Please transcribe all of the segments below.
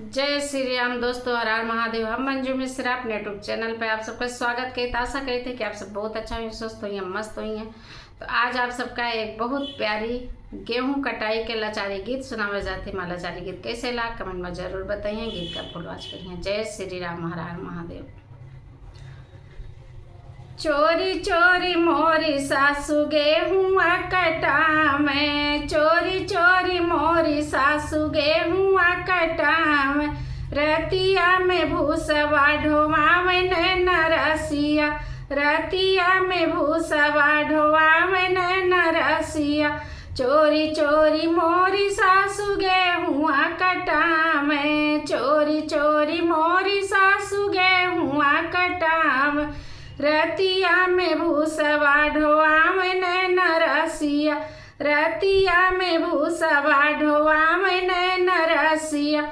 जय श्री राम दोस्तों, हर हर महादेव। हम मंजू मिश्रा अपने यूट्यूब चैनल पे आप सबका स्वागत करते। आशा करते थे कि आप सब बहुत अच्छा हुई, स्वस्थ हुई, मस्त हुई हैं। तो आज आप सबका एक बहुत प्यारी गेहूं कटाई के लाचारी गीत सुनावे जाते। माँ लाचारी गीत कैसे ला कमेंट में जरूर बताइए। गीत का फुलवाच करिए। जय श्री राम, हर हर महादेव। चोरी चोरी मोरी सासू गेहुआ कटावे, चोरी चोरी मोरी सासू गेहुआ कटावे। रतिया में भूसवा ढोवावे नरसिया, रतिया में भूसवा ढोवावे नरसिया। चोरी चोरी मोरी सासू गेहुआ कटावे, चोरी चोरी मोरी सासू गेहुआ कटावे। रतिया में भूसवा ढोवावे नरसिया, रतिया में भूसवा ढोवावे नरसिया।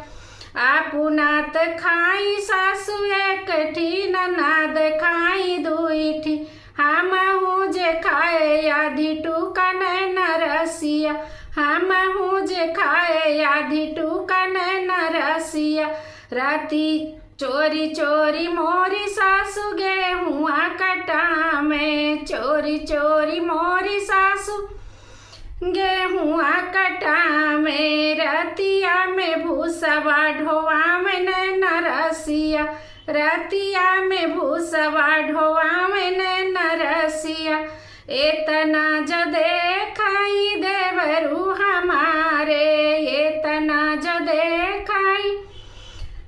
आपुनात खाई सासू एकठी, ननाद खाई दुईठी। हमहू जे खाए आधी टूका नरसिया, हमहू जे खाए आधी टूका नरसिया। राती चोरी चोरी मोरी सासू गेहुआ कटावे, चोरी चोरी मोरी सासू गेहुआ कटावे। रतिया में भूसवा ढोवावे नरसिया, रतिया में भूसवा ढोवावे नरसिया। एतना ज देखाई देवरू हमारे, एतना ज देखाई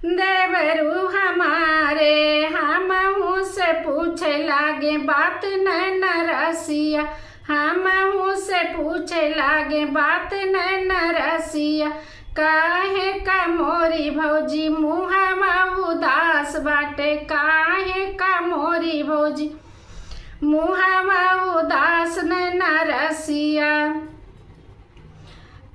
देवरू हमारे। हमहू से पूछे लागे बात नरसिया, हमहू से पूछे लागे बात नरसिया। काहे का मोरी भौजी मुहवा उदास बाटे, काहे का मोरी भौजी मुहवा उदास नरसिया।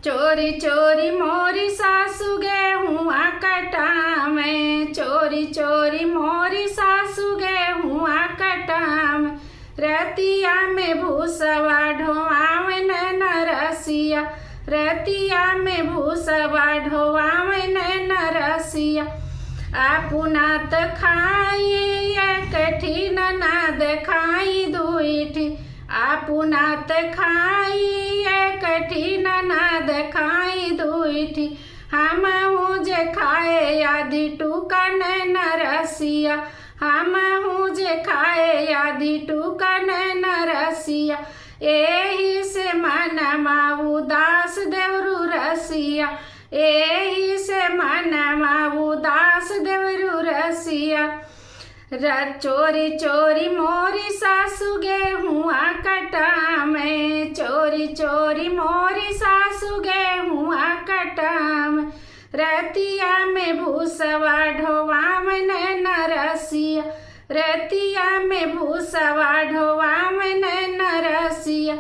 चोरी चोरी मोरी सासू गेहुआ कटावे, चोरी चोरी मोरी सासू गेहुआ कटावे। रतिया में भूसवा ढोवावे नरसिया, रतिया में भूसवा ढोवावे नरसिया। आपुनात खाई एकठी, ननाद खाई दुईठी। आपुनात खाई एकठी, ननाद खाई दुईठी। हमहू जे खाए आधी टूका नरसिया, हमहू जे खाए आधी टूका नरसिया। एही से मनवा उदास देवरू रसिया, एही से मनवा उदास देवरू रसिया। चोरी चोरी मोरी सासू गेहुआ कटावे, चोरी चोरी मोरी सासू गेहुआ कटावे। रतिया में भूसवा ढोवावे नरसिया, रतिया में भूसवा ढोवावे नरसिया।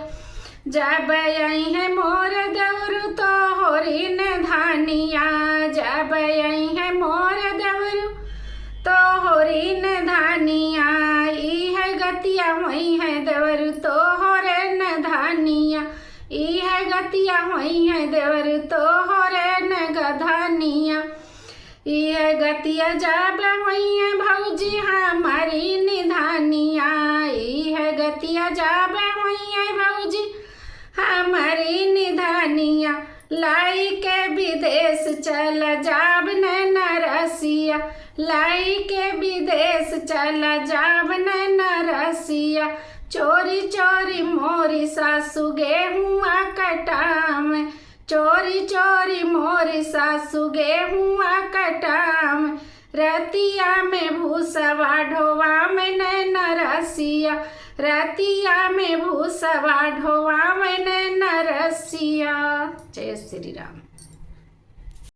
जब आई है मोर देवरू तो होरी न धानिया, जब आई है मोर देवरू तो होरी न धानिया। ई है गतिया हुई है देवरू तो होरे न धानिया, ई है गतिया हुई है देवरू तो होरे न गधानिया। ई है गतिया जब हुई है भौजी हमारी निधानिया, ई है गतिया जब हुई है भौजी हमारी निधानिया। लाई के विदेश चल जाब नरसिया, लाई के विदेश चल जाब नरसिया। चोरी चोरी मोरी सासू गेहुआ कटावे, चोरी चोरी मोरी सासू गेहुआ कटावे। रतिया में भूसवा ढोवावे नरसिया, रतिया में भूसवा ढोवावे नरसिया। जय श्री राम।